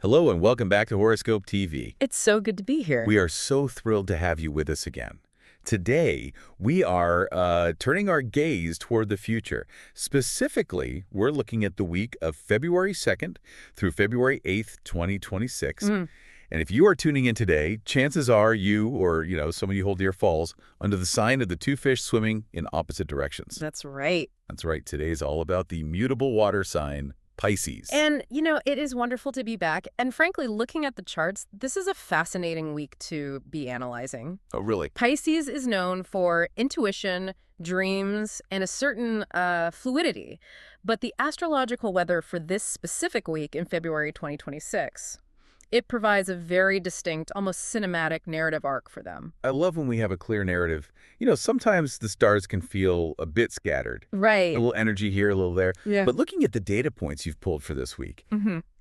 Hello and welcome back to Horoscope TV. It's so good to be here. We are so thrilled to have you with us again. Today, we are turning our gaze toward the future. Specifically, we're looking at the week of February 2nd through February 8th, 2026. And if you are tuning in today, chances are you or, someone you hold dear falls under the sign of the two fish swimming in opposite directions. That's right. That's right. Today's all about the mutable water sign, Pisces. And, it is wonderful to be back. And frankly, looking at the charts, this is a fascinating week to be analyzing. Oh, really? Pisces is known for intuition, dreams, and a certain fluidity. But the astrological weather for this specific week in February 2026, it provides a very distinct, almost cinematic narrative arc for them. I love when we have a clear narrative. Sometimes the stars can feel a bit scattered. Right. A little energy here, a little there. Yeah. But looking at the data points you've pulled for this week,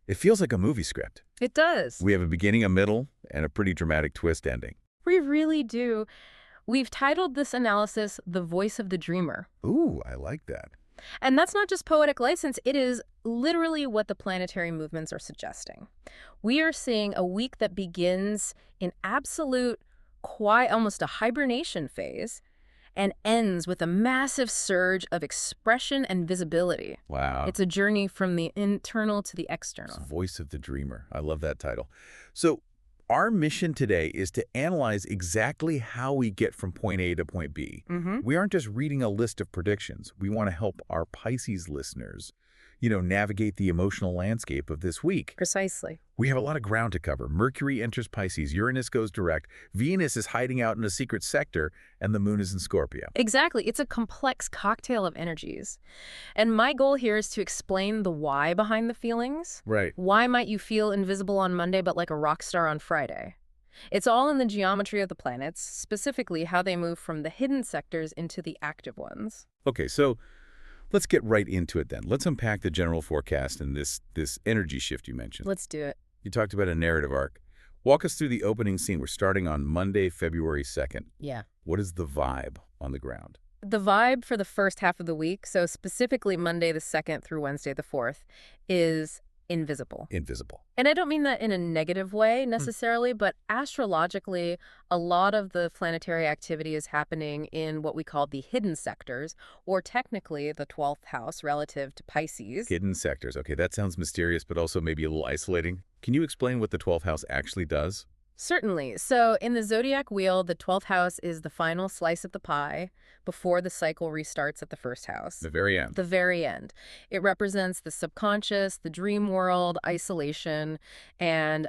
it feels like a movie script. It does. We have a beginning, a middle, and a pretty dramatic twist ending. We really do. We've titled this analysis The Voice of the Dreamer. Ooh, I like that. And that's not just poetic license, it is literally what the planetary movements are suggesting. We are seeing a week that begins in absolute quiet, almost a hibernation phase, and ends with a massive surge of expression and visibility. Wow. It's a journey from the internal to the It's external. Voice of the Dreamer. I love that title. So our mission today is to analyze exactly how we get from point A to point B. We aren't just reading a list of predictions. We want to help our Pisces listeners, navigate the emotional landscape of this week. Precisely. We have a lot of ground to cover. Mercury enters Pisces, Uranus goes direct, Venus is hiding out in a secret sector, and the moon is in Scorpio. Exactly. It's a complex cocktail of energies. And my goal here is to explain the why behind the feelings. Right. Why might you feel invisible on Monday but like a rock star on Friday? It's all in the geometry of the planets, specifically how they move from the hidden sectors into the active ones. Okay, so let's get right into it then. Let's unpack the general forecast and this energy shift you mentioned. Let's do it. You talked about a narrative arc. Walk us through the opening scene. We're starting on Monday, February 2nd. Yeah. What is the vibe on the ground? The vibe for the first half of the week, so specifically Monday the 2nd through Wednesday the 4th, is invisible. Invisible. And I don't mean that in a negative way necessarily, but astrologically, a lot of the planetary activity is happening in what we call the hidden sectors, or technically the 12th house relative to Pisces. Hidden sectors. Okay, that sounds mysterious, but also maybe a little isolating. Can you explain what the 12th house actually does? Certainly. So in the zodiac wheel, the 12th house is the final slice of the pie before the cycle restarts at the first house. The very end. The very end. It represents the subconscious, the dream world, isolation, and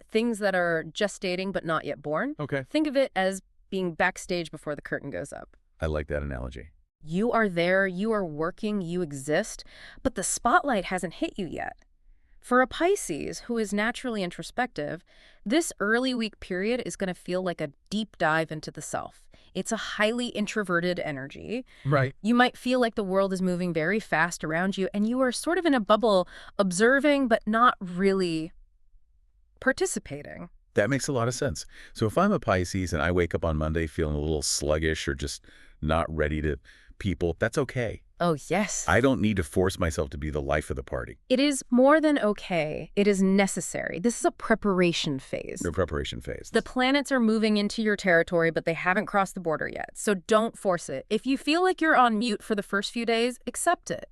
things that are gestating but not yet born. Okay. Think of it as being backstage before the curtain goes up. I like that analogy. You are there, you are working, you exist, but the spotlight hasn't hit you yet. For a Pisces, who is naturally introspective, this early week period is going to feel like a deep dive into the self. It's a highly introverted energy. Right. You might feel like the world is moving very fast around you, and you are sort of in a bubble, observing but not really participating. That makes a lot of sense. So if I'm a Pisces and I wake up on Monday feeling a little sluggish or just not ready to people, that's okay. Oh, yes. I don't need to force myself to be the life of the party. It is more than okay. It is necessary. This is a preparation phase. No preparation phase. The planets are moving into your territory, but they haven't crossed the border yet. So don't force it. If you feel like you're on mute for the first few days, accept it.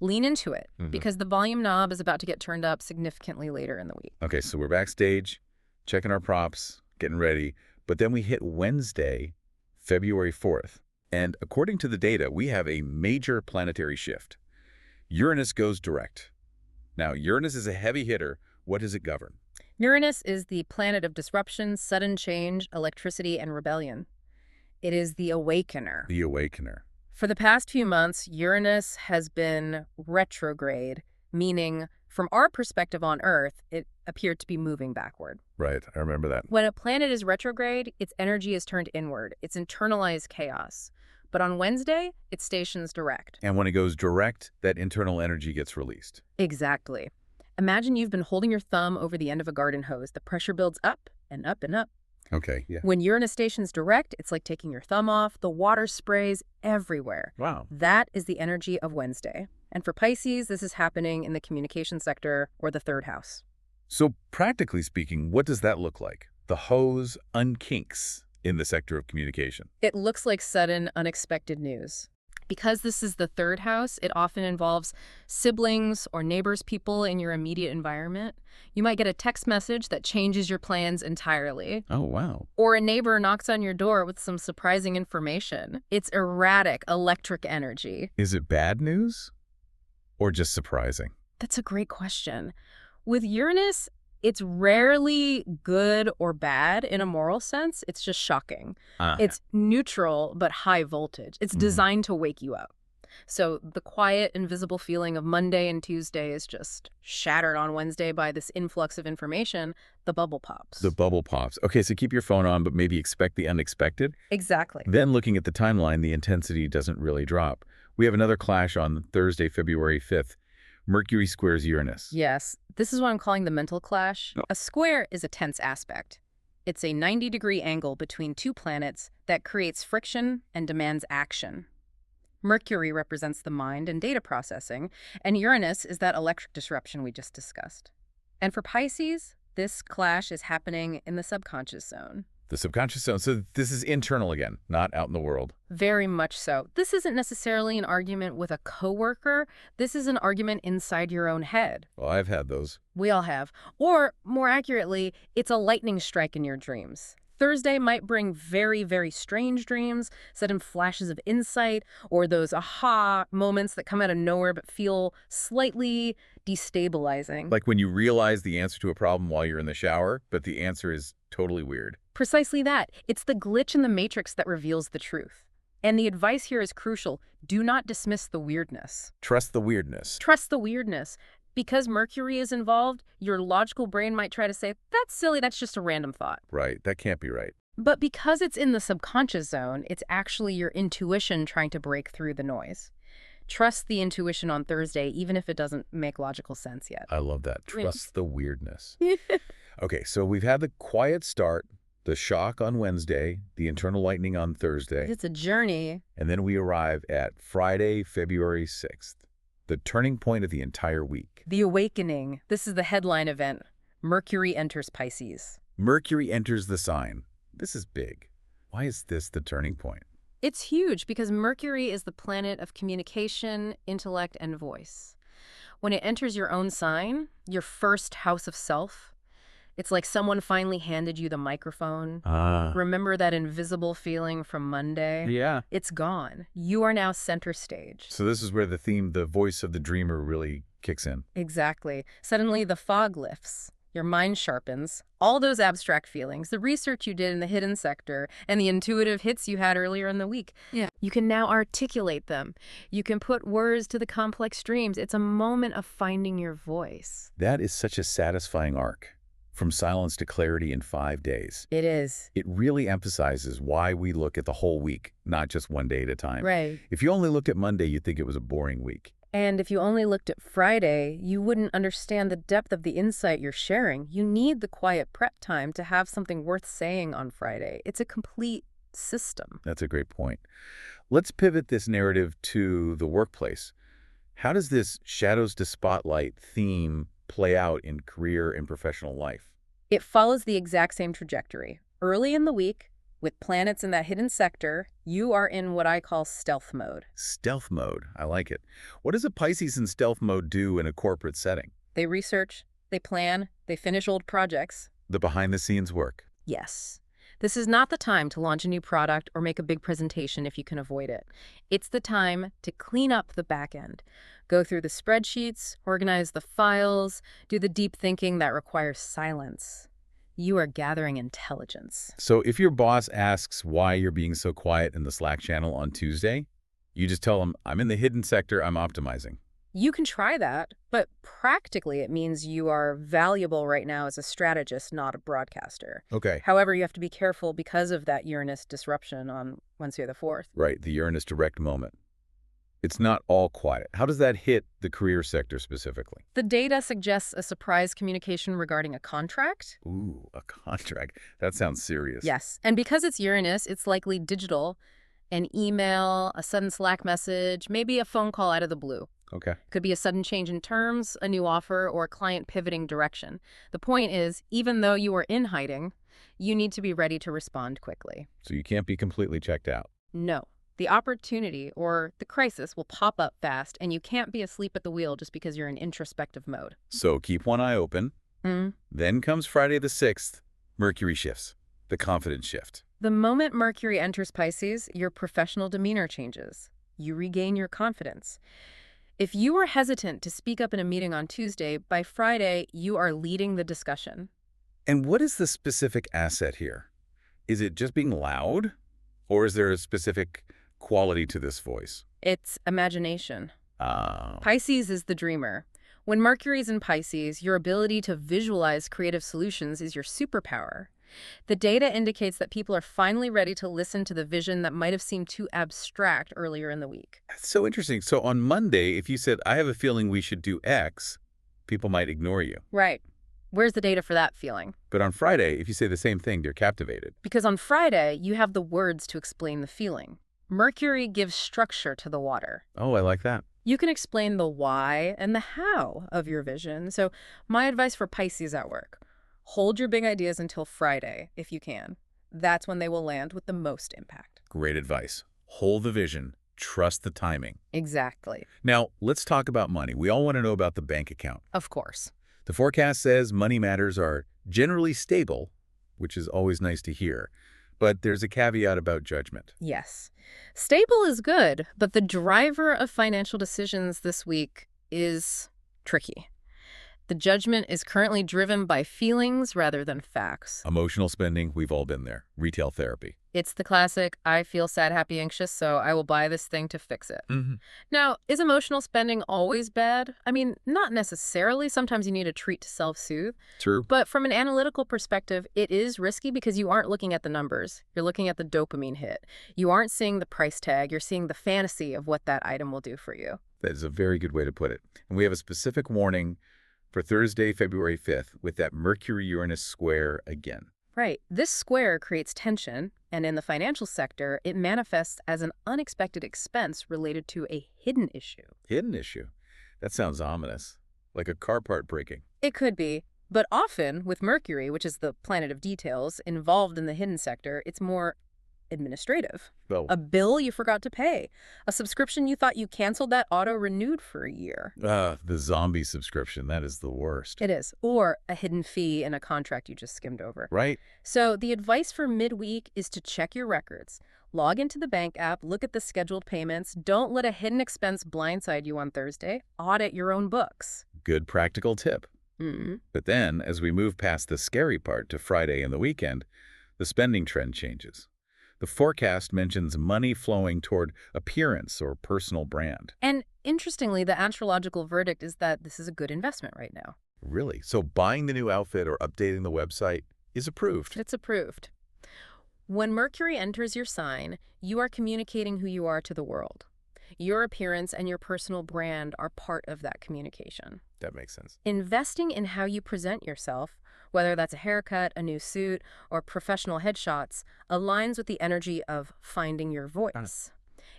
Lean into it, because the volume knob is about to get turned up significantly later in the week. Okay, so we're backstage, checking our props, getting ready. But then we hit Wednesday, February 4th. And according to the data, we have a major planetary shift. Uranus goes direct. Now, Uranus is a heavy hitter. What does it govern? Uranus is the planet of disruption, sudden change, electricity, and rebellion. It is the awakener. The awakener. For the past few months, Uranus has been retrograde, meaning from our perspective on Earth, it appeared to be moving backward. Right, I remember that. When a planet is retrograde, its energy is turned inward. It's internalized chaos. But on Wednesday, it stations direct. And when it goes direct, that internal energy gets released. Exactly. Imagine you've been holding your thumb over the end of a garden hose. The pressure builds up and up and up. Okay, yeah. When Uranus stations direct, it's like taking your thumb off. The water sprays everywhere. Wow. That is the energy of Wednesday. And for Pisces, this is happening in the communication sector or the third house. So practically speaking, what does that look like? The hose unkinks in the sector of communication. It looks like sudden, unexpected news. Because this is the third house, it often involves siblings or neighbors, people in your immediate environment. You might get a text message that changes your plans entirely. Oh, wow. Or a neighbor knocks on your door with some surprising information. It's erratic, electric energy. Is it bad news or just surprising? That's a great question. With Uranus, it's rarely good or bad in a moral sense. It's just shocking. It's neutral but high voltage. It's designed to wake you up. So the quiet, invisible feeling of Monday and Tuesday is just shattered on Wednesday by this influx of information. The bubble pops. The bubble pops. Okay, so keep your phone on, but maybe expect the unexpected. Exactly. Then looking at the timeline, the intensity doesn't really drop. We have another clash on Thursday, February 5th. Mercury squares Uranus. Yes, this is what I'm calling the mental clash. A square is a tense aspect. It's a 90-degree angle between two planets that creates friction and demands action. Mercury represents the mind and data processing, and Uranus is that electric disruption we just discussed. And for Pisces, this clash is happening in the subconscious zone. The subconscious zone. So this is internal again, not out in the world. Very much so. This isn't necessarily an argument with a coworker. This is an argument inside your own head. Well, I've had those. We all have. Or, more accurately, it's a lightning strike in your dreams. Thursday might bring very, very strange dreams, sudden flashes of insight, or those aha moments that come out of nowhere but feel slightly destabilizing. Like when you realize the answer to a problem while you're in the shower, but the answer is totally weird. Precisely that. It's the glitch in the matrix that reveals the truth. And the advice here is crucial. Do not dismiss the weirdness. Trust the weirdness. Trust the weirdness. Because Mercury is involved, your logical brain might try to say, that's silly, that's just a random thought. Right, that can't be right. But because it's in the subconscious zone, it's actually your intuition trying to break through the noise. Trust the intuition on Thursday, even if it doesn't make logical sense yet. I love that. Trust the weirdness. Okay, so we've had the quiet start, the shock on Wednesday, the internal lightning on Thursday. It's a journey. And then we arrive at Friday, February 6th, the turning point of the entire week. The awakening. This is the headline event. Mercury enters Pisces. Mercury enters the sign. This is big. Why is this the turning point? It's huge because Mercury is the planet of communication, intellect, and voice. When it enters your own sign, your first house of self, it's like someone finally handed you the microphone. Remember that invisible feeling from Monday? Yeah. It's gone. You are now center stage. So this is where the theme, the voice of the dreamer, really kicks in. Exactly. Suddenly the fog lifts. Your mind sharpens. All those abstract feelings, the research you did in the hidden sector, and the intuitive hits you had earlier in the week. Yeah. You can now articulate them. You can put words to the complex dreams. It's a moment of finding your voice. That is such a satisfying arc. From silence to clarity in 5 days. It is. It really emphasizes why we look at the whole week, not just one day at a time. Right. If you only looked at Monday, you'd think it was a boring week. And if you only looked at Friday, you wouldn't understand the depth of the insight you're sharing. You need the quiet prep time to have something worth saying on Friday. It's a complete system. That's a great point. Let's pivot this narrative to the workplace. How does this shadows to spotlight theme play out in career and professional life? It follows the exact same trajectory. Early in the week, with planets in that hidden sector, you are in what I call stealth mode. Stealth mode. I like it. What does a Pisces in stealth mode do in a corporate setting? They research, they plan, they finish old projects. The behind-the-scenes work. Yes. This is not the time to launch a new product or make a big presentation if you can avoid it. It's the time to clean up the back end. Go through the spreadsheets, organize the files, do the deep thinking that requires silence. You are gathering intelligence. So if your boss asks why you're being so quiet in the Slack channel on Tuesday, you just tell them, I'm in the hidden sector, I'm optimizing. You can try that, but practically it means you are valuable right now as a strategist, not a broadcaster. Okay. However, you have to be careful because of that Uranus disruption on Wednesday the 4th. Right, the Uranus direct moment. It's not all quiet. How does that hit the career sector specifically? The data suggests a surprise communication regarding a contract. Ooh, a contract. That sounds serious. Yes, and because it's Uranus, it's likely digital. An email, a sudden Slack message, maybe a phone call out of the blue. Okay. Could be a sudden change in terms, a new offer, or a client pivoting direction. The point is, even though you are in hiding, you need to be ready to respond quickly. So you can't be completely checked out. No. The opportunity or the crisis will pop up fast, and you can't be asleep at the wheel just because you're in introspective mode. So keep one eye open. Mm. Then comes Friday the 6th. Mercury shifts. The confidence shift. The moment Mercury enters Pisces, your professional demeanor changes. You regain your confidence. If you were hesitant to speak up in a meeting on Tuesday, by Friday, you are leading the discussion. And what is the specific asset here? Is it just being loud? Or is there a specific quality to this voice? It's imagination. Oh. Pisces is the dreamer. When Mercury's in Pisces, your ability to visualize creative solutions is your superpower. The data indicates that people are finally ready to listen to the vision that might have seemed too abstract earlier in the week. That's so interesting. So on Monday, if you said, I have a feeling we should do X, people might ignore you. Right. Where's the data for that feeling? But on Friday, if you say the same thing, they're captivated. Because on Friday, you have the words to explain the feeling. Mercury gives structure to the water. Oh, I like that. You can explain the why and the how of your vision. So my advice for Pisces at work: hold your big ideas until Friday, if you can. That's when they will land with the most impact. Great advice. Hold the vision. Trust the timing. Exactly. Now, let's talk about money. We all want to know about the bank account. Of course. The forecast says money matters are generally stable, which is always nice to hear. But there's a caveat about judgment. Yes. Stable is good, but the driver of financial decisions this week is tricky. The judgment is currently driven by feelings rather than facts. Emotional spending, we've all been there. Retail therapy. It's the classic, I feel sad, happy, anxious, so I will buy this thing to fix it. Now, is emotional spending always bad? I mean, not necessarily. Sometimes you need a treat to self-soothe. True. But from an analytical perspective, it is risky because you aren't looking at the numbers. You're looking at the dopamine hit. You aren't seeing the price tag. You're seeing the fantasy of what that item will do for you. That is a very good way to put it. And we have a specific warning for Thursday, February 5th, with that Mercury-Uranus square again. Right. This square creates tension, and in the financial sector, it manifests as an unexpected expense related to a hidden issue. Hidden issue. That sounds ominous. Like a car part breaking. It could be, but often with Mercury, which is the planet of details, involved in the hidden sector, it's more administrative. Well, A bill you forgot to pay. A subscription you thought you canceled that auto-renewed for a year. the zombie subscription, that is the worst. It is. Or a hidden fee in a contract you just skimmed over. Right? So the advice for midweek is to check your records. Log into the bank app, look at the scheduled payments. Don't let a hidden expense blindside you on Thursday. Audit your own books. Good practical tip. Mm-hmm. But then, as we move past the scary part to Friday and the weekend, the spending trend changes. The forecast mentions money flowing toward appearance or personal brand. And interestingly, the astrological verdict is that this is a good investment right now. Really? So buying the new outfit or updating the website is approved. It's approved. When Mercury enters your sign, you are communicating who you are to the world. Your appearance and your personal brand are part of that communication. That makes sense. Investing in how you present yourself, whether that's a haircut, a new suit, or professional headshots, aligns with the energy of finding your voice.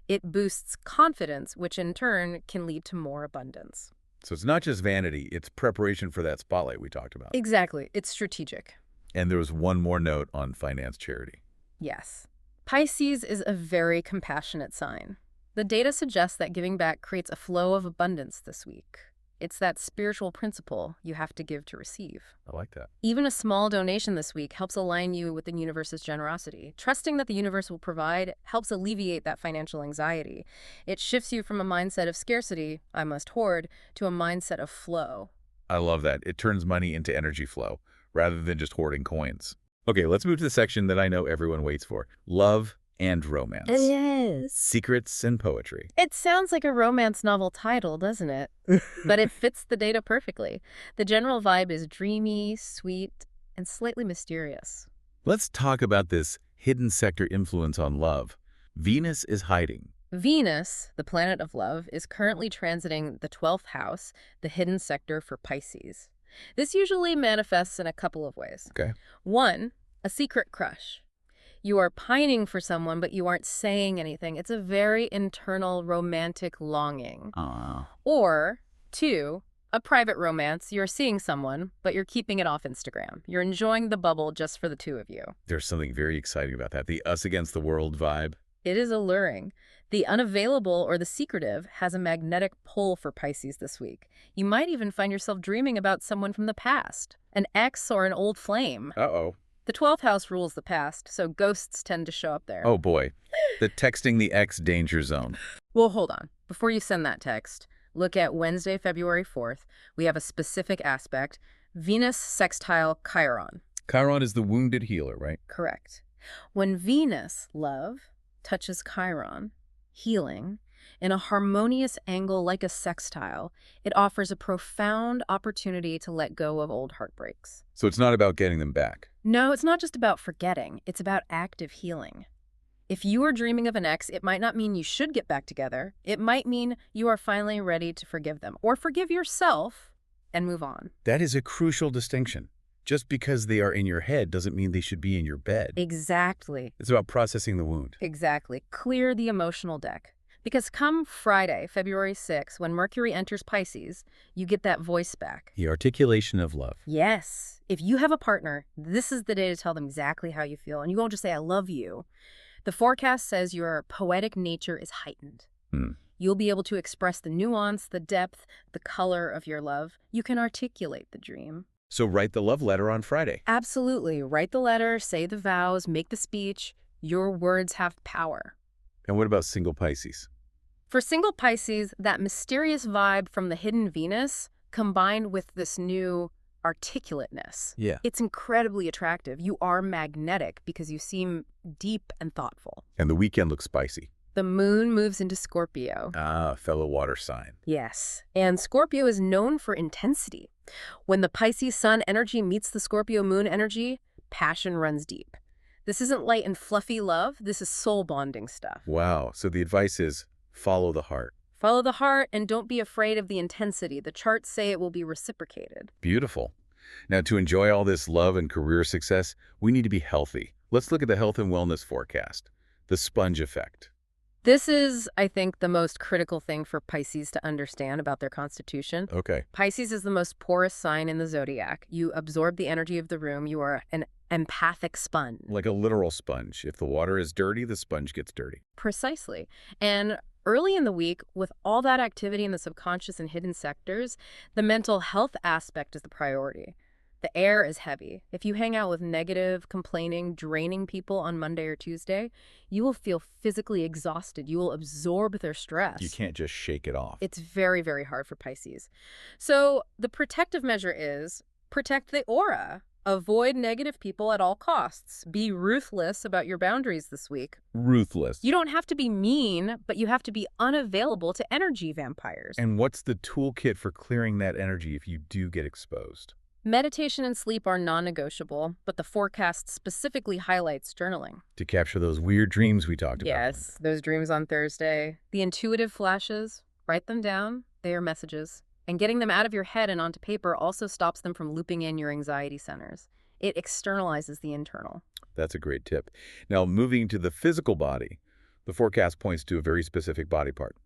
It boosts confidence, which in turn can lead to more abundance. So it's not just vanity, it's preparation for that spotlight we talked about. Exactly. It's strategic. And there was one more note on finance charity. Yes. Pisces is a very compassionate sign. The data suggests that giving back creates a flow of abundance this week. It's that spiritual principle you have to give to receive. I like that. Even a small donation this week helps align you with the universe's generosity. Trusting that the universe will provide helps alleviate that financial anxiety. It shifts you from a mindset of scarcity, I must hoard, to a mindset of flow. I love that. It turns money into energy flow rather than just hoarding coins. Okay, let's move to the section that I know everyone waits for. Love and romance. Yes. Secrets and poetry. It sounds like a romance novel title, doesn't it? But it fits the data perfectly. The general vibe is dreamy, sweet, and slightly mysterious. Let's talk about this hidden sector influence on love. Venus is hiding. Venus, the planet of love, is currently transiting the 12th house, the hidden sector for Pisces. This usually manifests in a couple of ways. Okay. 1, a secret crush. You are pining for someone, but you aren't saying anything. It's a very internal romantic longing. Ah. Or, 2, a private romance. You're seeing someone, but you're keeping it off Instagram. You're enjoying the bubble just for the two of you. There's something very exciting about that. The us against the world vibe. It is alluring. The unavailable or the secretive has a magnetic pull for Pisces this week. You might even find yourself dreaming about someone from the past, an ex or an old flame. Uh-oh. The 12th house rules the past, so ghosts tend to show up there. Oh boy. The texting the ex danger zone. Well, hold on. Before you send that text, look at Wednesday, February 4th. We have a specific aspect, Venus sextile Chiron. Chiron is the wounded healer, right? Correct. When Venus, love, touches Chiron, healing, in a harmonious angle like a sextile, it offers a profound opportunity to let go of old heartbreaks. So it's not about getting them back. No, it's not just about forgetting. It's about active healing. If you are dreaming of an ex, it might not mean you should get back together. It might mean you are finally ready to forgive them or forgive yourself and move on. That is a crucial distinction. Just because they are in your head doesn't mean they should be in your bed. Exactly. It's about processing the wound. Exactly. Clear the emotional deck. Because come Friday, February 6th, when Mercury enters Pisces, you get that voice back. The articulation of love. Yes. If you have a partner, this is the day to tell them exactly how you feel. And you won't just say, I love you. The forecast says your poetic nature is heightened. You'll be able to express the nuance, the depth, the color of your love. You can articulate the dream. So write the love letter on Friday. Absolutely. Write the letter, say the vows, make the speech. Your words have power. And what about single Pisces? For single Pisces, that mysterious vibe from the hidden Venus combined with this new articulateness. Yeah. It's incredibly attractive. You are magnetic because you seem deep and thoughtful. And the weekend looks spicy. The moon moves into Scorpio. Ah, fellow water sign. Yes. And Scorpio is known for intensity. When the Pisces sun energy meets the Scorpio moon energy, passion runs deep. This isn't light and fluffy love. This is soul bonding stuff. Wow. So the advice is follow the heart. Follow the heart and don't be afraid of the intensity. The charts say it will be reciprocated. Beautiful. Now, to enjoy all this love and career success, we need to be healthy. Let's look at the health and wellness forecast. The sponge effect. This is, I think, the most critical thing for Pisces to understand about their constitution. Okay. Pisces is the most porous sign in the zodiac. You absorb the energy of the room. You are an empathic sponge. Like a literal sponge. If the water is dirty, the sponge gets dirty. Precisely. And early in the week, with all that activity in the subconscious and hidden sectors, the mental health aspect is the priority. The air is heavy. If you hang out with negative, complaining, draining people on Monday or Tuesday, you will feel physically exhausted. You will absorb their stress. You can't just shake it off. It's very, very hard for Pisces. So the protective measure is protect the aura. Avoid negative people at all costs. Be ruthless about your boundaries this week. Ruthless. You don't have to be mean, but you have to be unavailable to energy vampires. And what's the toolkit for clearing that energy if you do get exposed? Meditation and sleep are non-negotiable, but the forecast specifically highlights journaling. To capture those weird dreams we talked about. Yes, those dreams on Thursday. The intuitive flashes, write them down. They are messages. And getting them out of your head and onto paper also stops them from looping in your anxiety centers. It externalizes the internal. That's a great tip. Now, moving to the physical body, the forecast points to a very specific body part,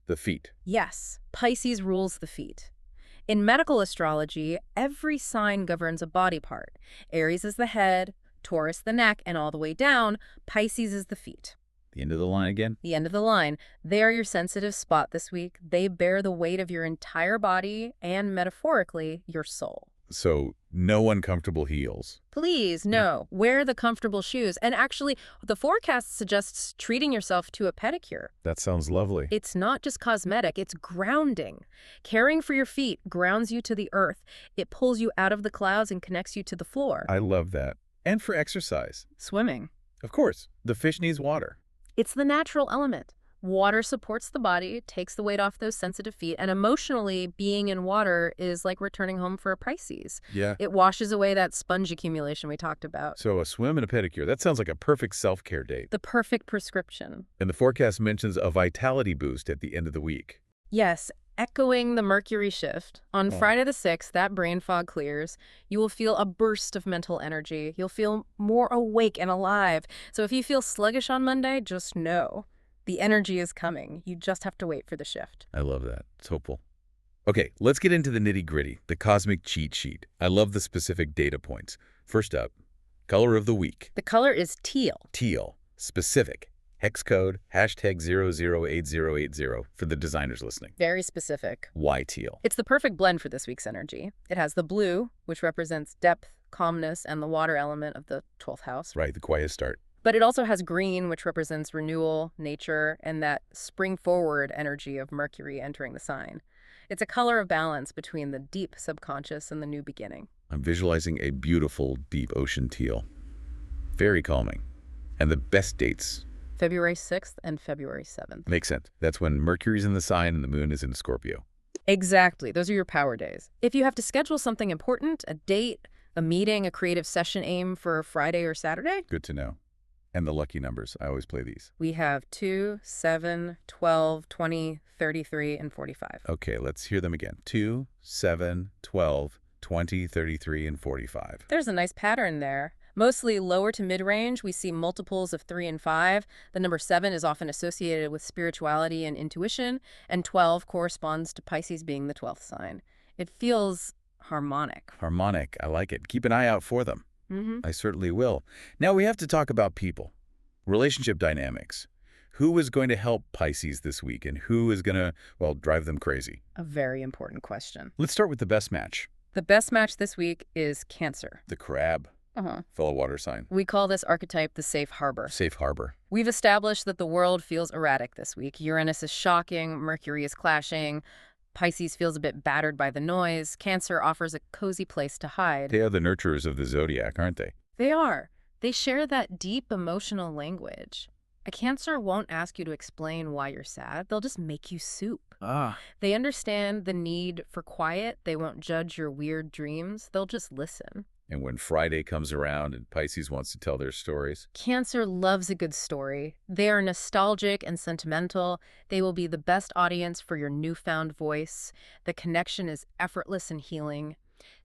the feet. Yes, Pisces rules the feet. In medical astrology, every sign governs a body part. Aries is the head, Taurus the neck, and all the way down, Pisces is the feet. The end of the line again? The end of the line. They are your sensitive spot this week. They bear the weight of your entire body and, metaphorically, your soul. So, no uncomfortable heels. Please, no. Wear the comfortable shoes. And actually, the forecast suggests treating yourself to a pedicure. That sounds lovely. It's not just cosmetic, it's grounding. Caring for your feet grounds you to the earth. It pulls you out of the clouds and connects you to the floor. I love that. And for exercise. Swimming. Of course, the fish needs water. It's the natural element. Water supports the body, takes the weight off those sensitive feet, and emotionally, being in water is like returning home for a Pisces. Yeah. It washes away that sponge accumulation we talked about. So a swim and a pedicure, that sounds like a perfect self-care date. The perfect prescription. And the forecast mentions a vitality boost at the end of the week. Yes, Echoing the Mercury shift, on Oh. Friday the 6th, that brain fog clears. You will feel a burst of mental energy. You'll feel more awake and alive. So if you feel sluggish on Monday, just know the energy is coming. You just have to wait for the shift. I love that. It's hopeful. Okay, let's get into the nitty-gritty, the cosmic cheat sheet. I love the specific data points. First up, color of the week. The color is teal. Teal. Specific. Hex code, #008080 for the designers listening. Very specific. Why teal? It's the perfect blend for this week's energy. It has the blue, which represents depth, calmness, and the water element of the 12th house. Right, the quiet start. But it also has green, which represents renewal, nature, and that spring-forward energy of Mercury entering the sign. It's a color of balance between the deep subconscious and the new beginning. I'm visualizing a beautiful, deep ocean teal. Very calming. And the best dates. February 6th and February 7th. Makes sense. That's when Mercury's in the sign and the moon is in Scorpio. Exactly. Those are your power days. If you have to schedule something important, a date, a meeting, a creative session, aim for Friday or Saturday. Good to know. And the lucky numbers. I always play these. We have 2, 7, 12, 20, 33, and 45. Okay, let's hear them again. 2, 7, 12, 20, 33, and 45. There's a nice pattern there. Mostly lower to mid-range, we see multiples of 3 and 5. The number 7 is often associated with spirituality and intuition, and 12 corresponds to Pisces being the 12th sign. It feels harmonic. Harmonic. I like it. Keep an eye out for them. I certainly will. Now we have to talk about people. Relationship dynamics. Who is going to help Pisces this week and who is going to, well, drive them crazy? A very important question. Let's start with the best match. The best match this week is Cancer. The crab. Fellow water sign. We call this archetype the safe harbor. Safe harbor. We've established that the world feels erratic this week. Uranus is shocking, Mercury is clashing, Pisces feels a bit battered by the noise, Cancer offers a cozy place to hide. They are the nurturers of the zodiac, aren't they? They are. They share that deep emotional language. A Cancer won't ask you to explain why you're sad. They'll just make you soup. They understand the need for quiet. They won't judge your weird dreams. They'll just listen. And when Friday comes around and Pisces wants to tell their stories, Cancer loves a good story. They are nostalgic and sentimental. They will be the best audience for your newfound voice. The connection is effortless and healing.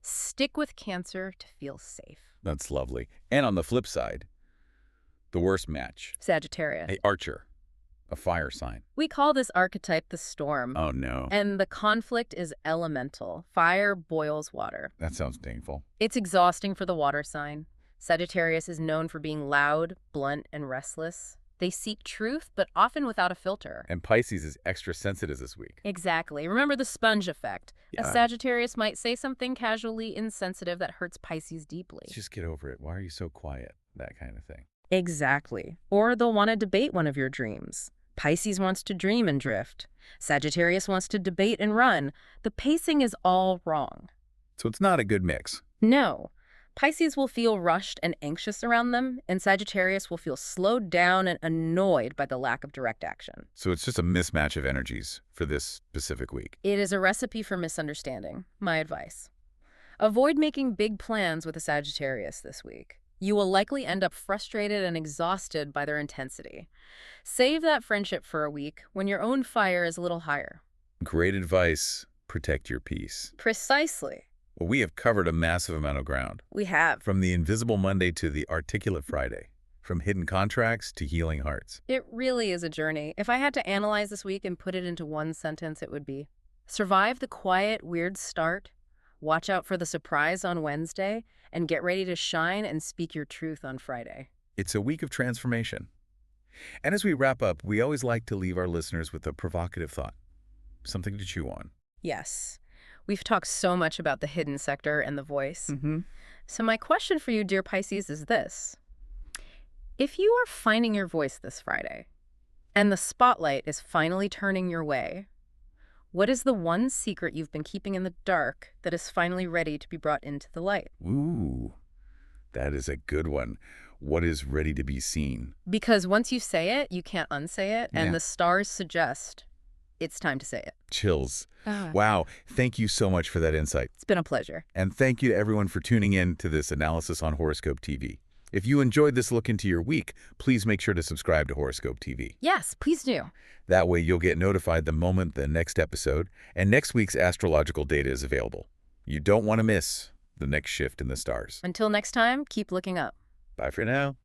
Stick with Cancer to feel safe. that's lovely. And on the flip side, the worst match. Sagittarius. Hey, Archer, a fire sign. We call this archetype the storm. Oh, no. And the conflict is elemental. Fire boils water. That sounds painful. It's exhausting for the water sign. Sagittarius is known for being loud, blunt, and restless. They seek truth, but often without a filter. And Pisces is extra sensitive this week. Exactly. Remember the sponge effect. A Yeah. Sagittarius might say something casually insensitive that hurts Pisces deeply. Just get over it. Why are you so quiet? That kind of thing. Exactly. Or they'll want to debate one of your dreams. Pisces wants to dream and drift. Sagittarius wants to debate and run. The pacing is all wrong. So it's not a good mix. No. Pisces will feel rushed and anxious around them, and Sagittarius will feel slowed down and annoyed by the lack of direct action. So it's just a mismatch of energies for this specific week. It is a recipe for misunderstanding. My advice. Avoid making big plans with a Sagittarius this week. You will likely end up frustrated and exhausted by their intensity. Save that friendship for a week when your own fire is a little higher. Great advice. Protect your peace. Precisely. Well, we have covered a massive amount of ground. We have. From the invisible Monday to the articulate Friday. From hidden contracts to healing hearts. It really is a journey. If I had to analyze this week and put it into one sentence, it would be: survive the quiet, weird start, watch out for the surprise on Wednesday, and get ready to shine and speak your truth on Friday. It's a week of transformation. And as we wrap up, we always like to leave our listeners with a provocative thought. Something to chew on. Yes. We've talked so much about the hidden sector and the voice. So my question for you, dear Pisces, is this. If you are finding your voice this Friday, and the spotlight is finally turning your way, what is the one secret you've been keeping in the dark that is finally ready to be brought into the light? Ooh, that is a good one. What is ready to be seen? Because once you say it, you can't unsay it, and Yeah. the stars suggest it's time to say it. Chills. Wow. Thank you so much for that insight. It's been a pleasure. And thank you to everyone for tuning in to this analysis on Horoscope TV. If you enjoyed this look into your week, please make sure to subscribe to Horoscope TV. Yes, please do. That way you'll get notified the moment the next episode and next week's astrological data is available. You don't want to miss the next shift in the stars. Until next time, keep looking up. Bye for now.